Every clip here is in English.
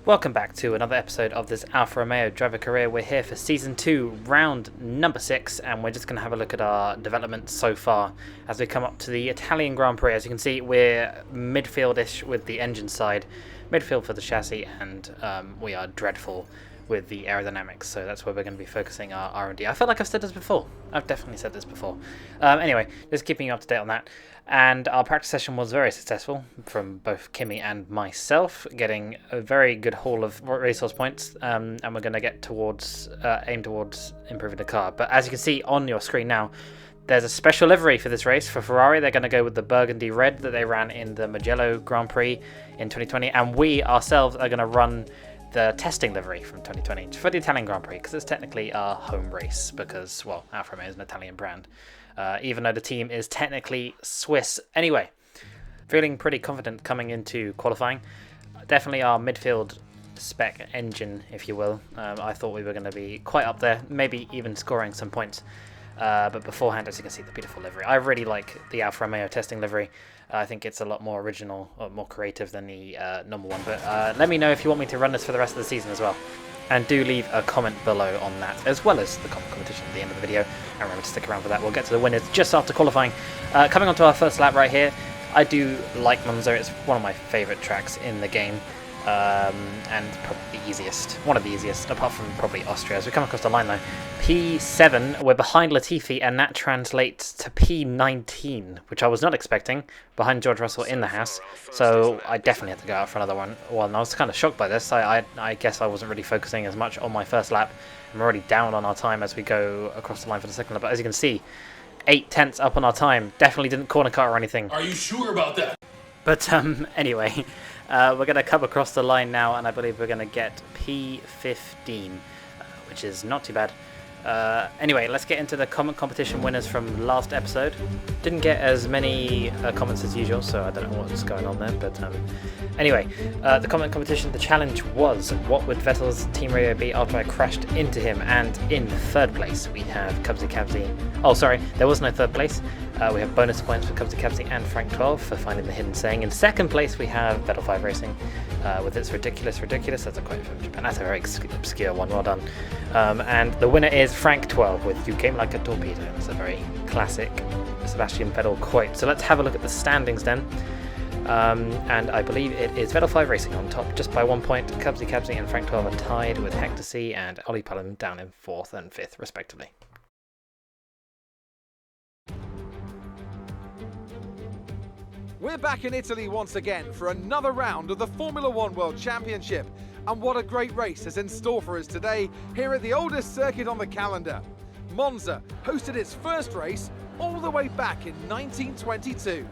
Welcome back to another episode of this Alfa Romeo driver career. We're here for season 2, round number 6, and we're just going to have a look at our development so far as we come up to the Italian Grand Prix. As you can see, we're midfield-ish with the engine side, midfield for the chassis, and we are dreadful with the aerodynamics, so that's where we're going to be focusing our R&D. I feel like I've said this before. I've definitely said this before. Anyway, just keeping you up to date on that. And our practice session was very successful from both Kimmy and myself, getting a very good haul of resource points, and we're going to get towards, aim towards improving the car. But as you can see on your screen now, there's a special livery for this race. For Ferrari, they're going to go with the burgundy red that they ran in the Mugello Grand Prix in 2020, and we ourselves are going to run the testing livery from 2020 for the Italian Grand Prix, because it's technically our home race, because, well, Alfa Romeo is an Italian brand, even though the team is technically Swiss. Anyway, feeling pretty confident coming into qualifying. Definitely our midfield spec engine, if you will. I thought we were going to be quite up there, maybe even scoring some points. But beforehand, as you can see, the beautiful livery. I really like the Alfa Romeo testing livery. I think it's a lot more original, or more creative than the normal one. But let me know if you want me to run this for the rest of the season as well. And do leave a comment below on that, as well as the competition at the end of the video. And remember to stick around for that. We'll get to the winners just after qualifying. Coming on to our first lap right here. I do like Monza. It's one of my favourite tracks in the game. And probably the easiest, one of the easiest, apart from probably Austria. As we come across the line though, P7, we're behind Latifi, and that translates to P19, which I was not expecting, behind George Russell in the house, so I definitely had to go out for another one. Well, and I was kind of shocked by this. I guess I wasn't really focusing as much on my first lap. I'm already down on our time as we go across the line for the second lap, but as you can see, 8/10 up on our time. Definitely didn't corner cut or anything. Are you sure about that? But anyway, we're going to come across the line now, and I believe we're going to get P15, which is not too bad. Anyway, let's get into the comment competition winners from last episode. Didn't get as many comments as usual, so I don't know what's going on there. But anyway, the comment competition, the challenge was, what would Vettel's team radio be after I crashed into him? And in third place, we have Cubsy. Oh, sorry, there was no third place. We have bonus points for Cubsy and Frank 12 for finding the hidden saying. In second place, we have Vettel 5 Racing with its ridiculous. That's a quote from Japan. That's a very obscure one. Well done. And the winner is Frank 12 with "You came like a torpedo." It's a very classic Sebastian Vettel quote. So let's have a look at the standings then. And I believe it is Vettel 5 Racing on top just by 1 point. Cubsy and Frank 12 are tied with Hector C and Ollie Cullen down in 4th and 5th respectively. We're back in Italy once again for another round of the Formula One World Championship. And what a great race is in store for us today here at the oldest circuit on the calendar. Monza hosted its first race all the way back in 1922.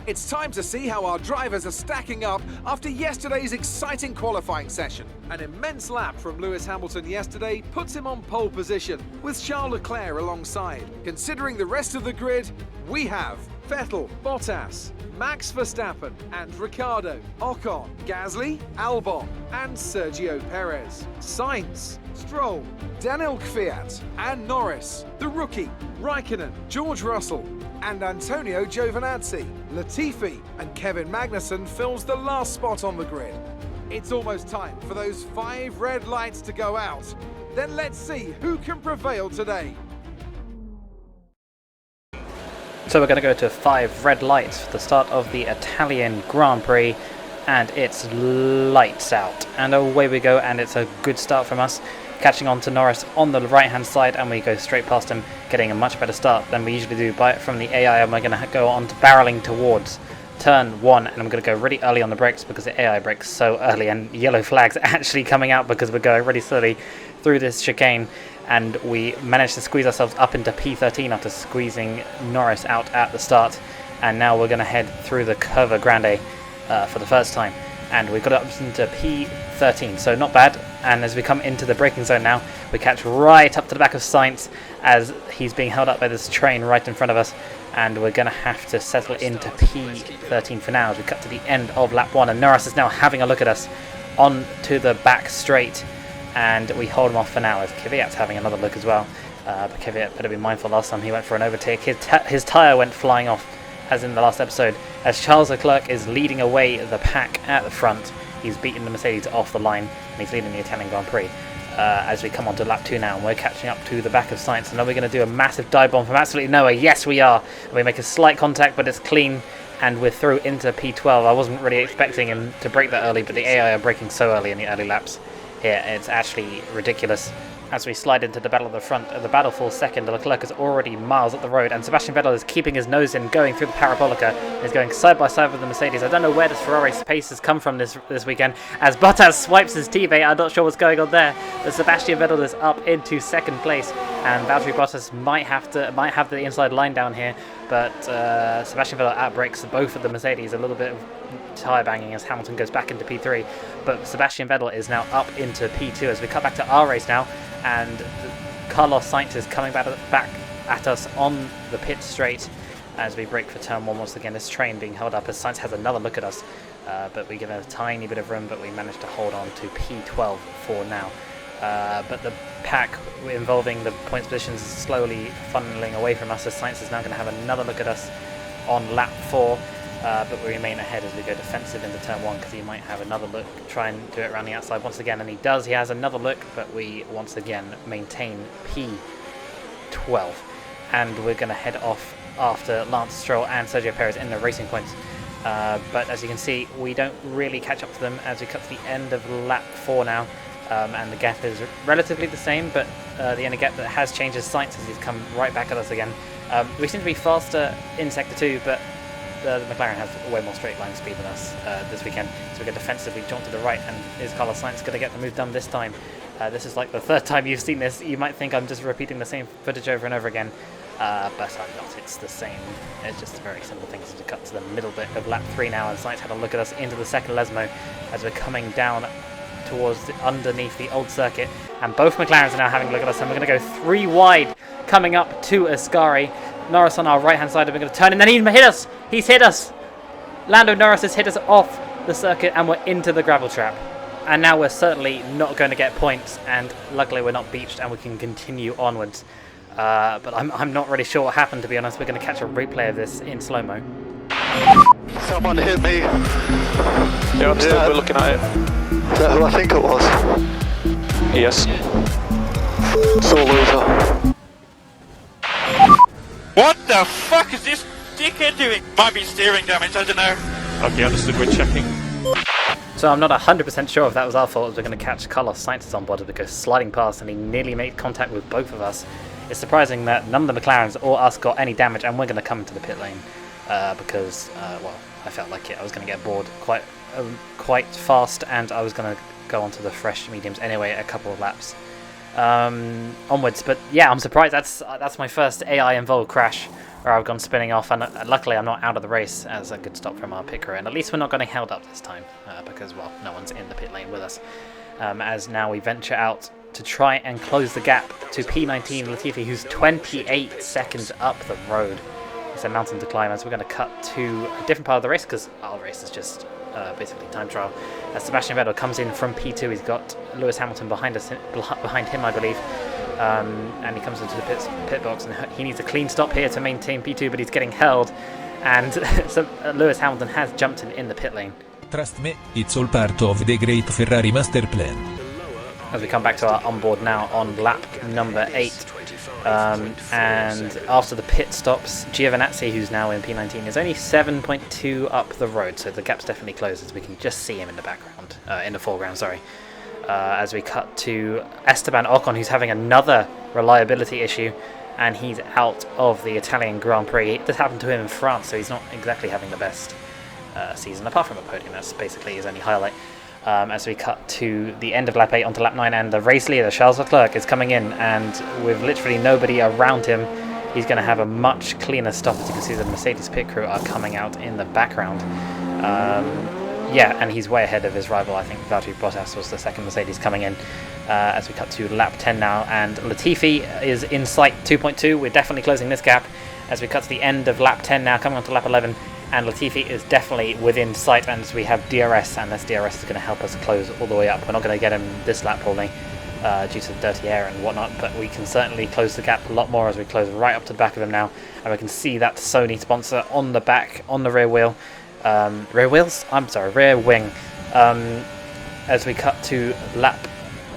It's time to see how our drivers are stacking up after yesterday's exciting qualifying session. An immense lap from Lewis Hamilton yesterday puts him on pole position, with Charles Leclerc alongside. Considering the rest of the grid, we have Vettel, Bottas, Max Verstappen and Ricciardo, Ocon, Gasly, Albon and Sergio Perez, Sainz, Stroll, Daniel Kvyat and Norris, the rookie, Raikkonen, George Russell and Antonio Giovinazzi. Latifi and Kevin Magnussen fills the last spot on the grid. It's almost time for those 5 red lights to go out. Then let's see who can prevail today. So we're going to go to 5 red lights for the start of the Italian Grand Prix, and it's lights out. And away we go, and it's a good start from us, catching on to Norris on the right hand side, and we go straight past him, getting a much better start than we usually do from the AI, and we're going to go on to barreling towards turn 1, and I'm going to go really early on the brakes because the AI brakes so early, and yellow flags actually coming out because we're going really slowly through this chicane. And we managed to squeeze ourselves up into P13 after squeezing Norris out at the start. And now we're going to head through the Curva Grande for the first time. And we got up into P13, so not bad. And as we come into the braking zone now, we catch right up to the back of Sainz as he's being held up by this train right in front of us. And we're going to have to settle into P13 for now as we cut to the end of lap 1. And Norris is now having a look at us on to the back straight. And we hold him off for now as Kvyat's having another look as well. But Kvyat better be mindful. Last time he went for an overtake, his tyre went flying off as in the last episode, as Charles Leclerc is leading away the pack at the front. He's beaten the Mercedes off the line, and he's leading the Italian Grand Prix. As we come on to lap 2 now, and we're catching up to the back of Sainz, and then we're going to do a massive dive bomb from absolutely nowhere. Yes, we are. And we make a slight contact, but it's clean, and we're through into P12. I wasn't really expecting him to brake that early, but the AI are braking so early in the early laps here. It's actually ridiculous. As we slide into the battle of the front, the battle for second, Leclerc is already miles up the road, and Sebastian Vettel is keeping his nose in, going through the Parabolica, and is going side by side with the Mercedes. I don't know where this Ferrari's pace has come from this weekend, as Bottas swipes his teammate. I'm not sure what's going on there, but Sebastian Vettel is up into second place, and Valtteri Bottas might have the inside line down here, but Sebastian Vettel outbrakes both of the Mercedes. A little bit of tyre banging as Hamilton goes back into P3, but Sebastian Vettel is now up into P2 as we cut back to our race now, and Carlos Sainz is coming back at us on the pit straight as we brake for turn 1 once again. This train being held up as Sainz has another look at us, but we give him a tiny bit of room, but we managed to hold on to P12 for now. But the pack involving the points positions is slowly funneling away from us as Sainz is now going to have another look at us on lap 4. But we remain ahead as we go defensive into turn 1 because he might have another look, try and do it around the outside once again, and he does. He has another look, but we once again maintain P12, and we're going to head off after Lance Stroll and Sergio Perez in the racing points. But as you can see, we don't really catch up to them as we cut to the end of lap 4 now, and the gap is relatively the same, but the only gap that has changed is Sainz as he's come right back at us again. We seem to be faster in Sector 2, but the McLaren has way more straight line speed than us this weekend, so we go defensively jaunt to the right, and is Carlos Sainz going to get the move done this time? This is like the third time you've seen this. You might think I'm just repeating the same footage over and over again, but I'm not. It's the same. It's just a very simple thing to cut to the middle bit of lap 3 now, and Sainz had a look at us into the second Lesmo as we're coming down towards underneath the old circuit, and both McLarens are now having a look at us, and we're going to go 3 wide coming up to Ascari. Norris on our right hand side, and we're going to turn, and then he hit us! He's hit us! Lando Norris has hit us off the circuit, and we're into the gravel trap. And now we're certainly not going to get points, and luckily we're not beached, and we can continue onwards. But I'm not really sure what happened, to be honest. We're going to catch a replay of this in slow-mo. Someone hit me. Yeah, we're looking at it. Is that who I think it was? Yes. Saw loser. What the fuck is this dickhead doing? Might be steering damage, I don't know. Okay, understood, we're checking. So I'm not 100% sure if that was our fault, as we're going to catch Carlos Sainz on board as we go sliding past, and he nearly made contact with both of us. It's surprising that none of the McLarens or us got any damage, and we're going to come into the pit lane because, well, I felt like it. I was going to get bored quite fast, and I was going to go onto the fresh mediums anyway a couple of laps onwards. But yeah, I'm surprised. That's my first AI involved crash where I've gone spinning off, and luckily I'm not out of the race as a good stop from our pit crew, and at least we're not getting held up this time because, well, no one's in the pit lane with us, as now we venture out to try and close the gap to P19 Latifi, who's 28 seconds up the road. It's a mountain to climb, as we're going to cut to a different part of the race because our race is just basically time trial. As Sebastian Vettel comes in from P2, he's got Lewis Hamilton behind him, I believe, and he comes into the pit box, and he needs a clean stop here to maintain P2, but he's getting held, and so Lewis Hamilton has jumped in the pit lane. Trust me, it's all part of the great Ferrari master plan. As we come back to our onboard now on lap number 8, and after the pit stops, Giovinazzi, who's now in P19, is only 7.2 up the road, so the gap's definitely closed as we can just see him in the background, in the foreground, sorry. As we cut to Esteban Ocon, who's having another reliability issue, and he's out of the Italian Grand Prix. This happened to him in France, so he's not exactly having the best season, apart from a podium. That's basically his only highlight. As we cut to the end of lap 8 onto lap 9, and the race leader, Charles Leclerc, is coming in, and with literally nobody around him, he's going to have a much cleaner stop. As you can see, the Mercedes pit crew are coming out in the background. Yeah, and he's way ahead of his rival. I think Valtteri Bottas was the second Mercedes coming in. As we cut to lap 10 now, and Latifi is in sight 2.2. We're definitely closing this gap. As we cut to the end of lap 10 now, coming on to lap 11, and Latifi is definitely within sight, and we have DRS, and this DRS is going to help us close all the way up. We're not going to get him this lap probably, due to the dirty air and whatnot, but we can certainly close the gap a lot more as we close right up to the back of him now, and we can see that Sony sponsor on the back, on the rear wheel, rear wing, as we cut to lap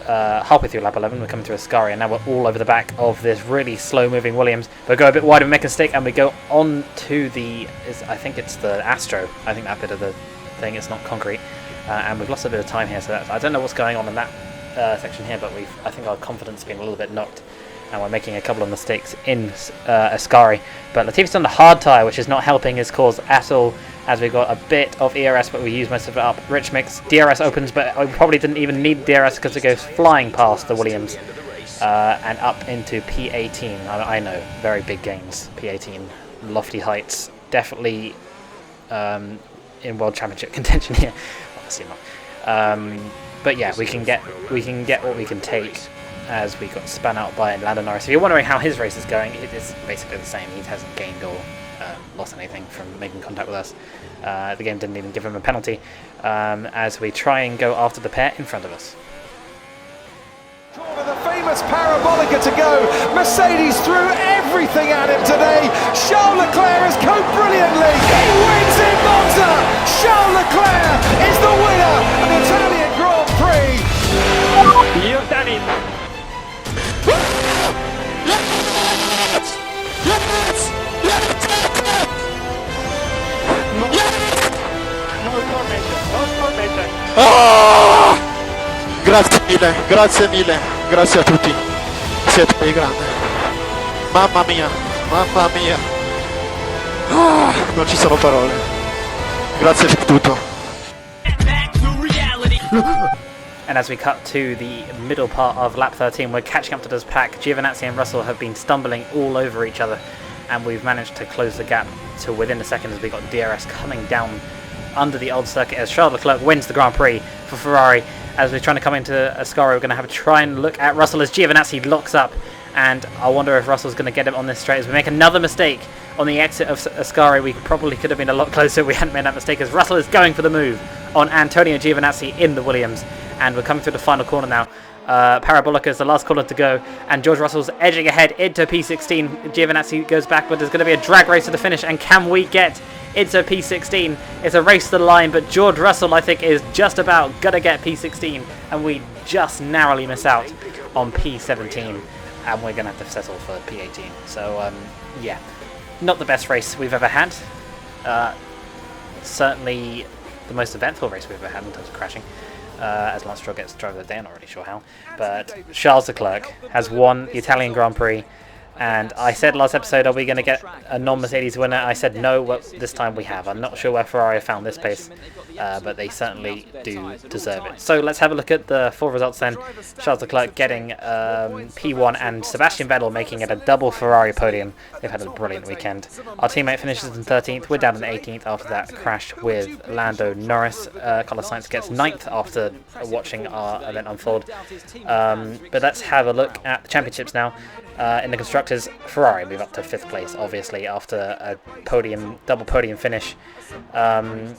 halfway through lap 11. We're coming through Ascari, and now we're all over the back of this really slow moving Williams. We go a bit wide, we make a mistake, and we go on to the, I think it's the Astro. I think that bit of the thing is not concrete, and we've lost a bit of time here, so that's, I don't know what's going on in that section here, but I think our confidence has been a little bit knocked, and we're making a couple of mistakes in Ascari. But Latifi's on the hard tyre, which is not helping his cause at all, as we got a bit of ERS, but we use most of it up. Rich mix, DRS opens, but we probably didn't even need DRS because it goes flying past the Williams and up into P18. I know, very big gains, P18, lofty heights, definitely in World Championship contention here. Obviously not. But yeah, we can get what we can take as we got spun out by Lando Norris. If you're wondering how his race is going, it is basically the same. He hasn't gained or lost anything from making contact with us. The game didn't even give him a penalty as we try and go after the pair in front of us. With a famous parabolica to go, Mercedes threw everything at him today. Charles Leclerc has coped brilliantly. He wins in Monza. Charles Leclerc is the winner of the Italian Grand Prix. You've done it. Grazie mille, grazie a tutti, siete dei grandi. Mamma mia, non ci sono parole. Grazie per tutto. And as we cut to the middle part of lap 13, we're catching up to this pack. Giovinazzi and Russell have been stumbling all over each other, and we've managed to close the gap to within a second as we got DRS coming down under the old circuit as Charles Leclerc wins the Grand Prix for Ferrari. As we're trying to come into Ascari, we're going to have a try and look at Russell as Giovinazzi locks up, and I wonder if Russell's going to get him on this straight as we make another mistake on the exit of Ascari. We probably could have been a lot closer if we hadn't made that mistake, as Russell is going for the move on Antonio Giovinazzi in the Williams, and we're coming through the final corner now. Parabolica is the last corner to go, and George Russell's edging ahead into P16. Giovinazzi goes back, but there's going to be a drag race to the finish, and can we get into P16? It's a race to the line, but George Russell, I think, is just about going to get P16, and we just narrowly miss out on P17, and we're going to have to settle for P18. So, yeah, not the best race we've ever had. Certainly the most eventful race we've ever had in terms of crashing. As Lance Stroll gets driver of the day, I'm not really sure how. But Charles Leclerc has won the Italian Grand Prix, and I said last episode, are we going to get a non-Mercedes winner? I said no, well, this time we have. I'm not sure where Ferrari found this pace, but they certainly do deserve it. So let's have a look at the full results then. Charles Leclerc getting P1 and Sebastian Vettel making it a double Ferrari podium. They've had a brilliant weekend. Our teammate finishes in 13th. We're down in 18th after that crash with Lando Norris. Carlos Sainz gets 9th after watching our event unfold. But let's have a look at the championships now. In the constructors, Ferrari move up to 5th place, obviously, after a double podium finish. And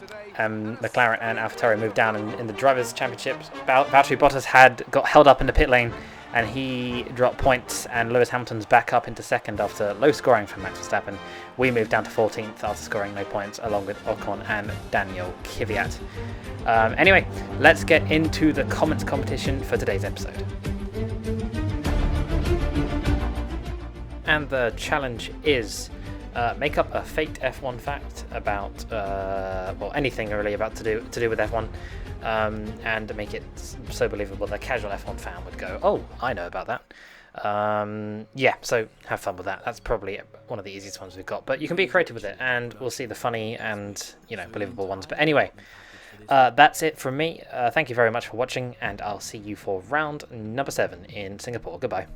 McLaren and AlphaTauri moved down in the drivers' championships. Valtteri Bottas got held up in the pit lane, and he dropped points, and Lewis Hamilton's back up into 2nd after low scoring from Max Verstappen. We moved down to 14th after scoring no points, along with Ocon and Daniel Kvyat. Anyway, let's get into the comments competition for today's episode. And the challenge is make up a fake F1 fact about well, anything really about to do with F1, and make it so believable that a casual F1 fan would go, oh, I know about that. Yeah, so have fun with that. That's probably one of the easiest ones we've got, but you can be creative with it, and we'll see the funny and believable ones. But anyway, that's it from me. Thank you very much for watching, and I'll see you for round number 7 in Singapore. Goodbye.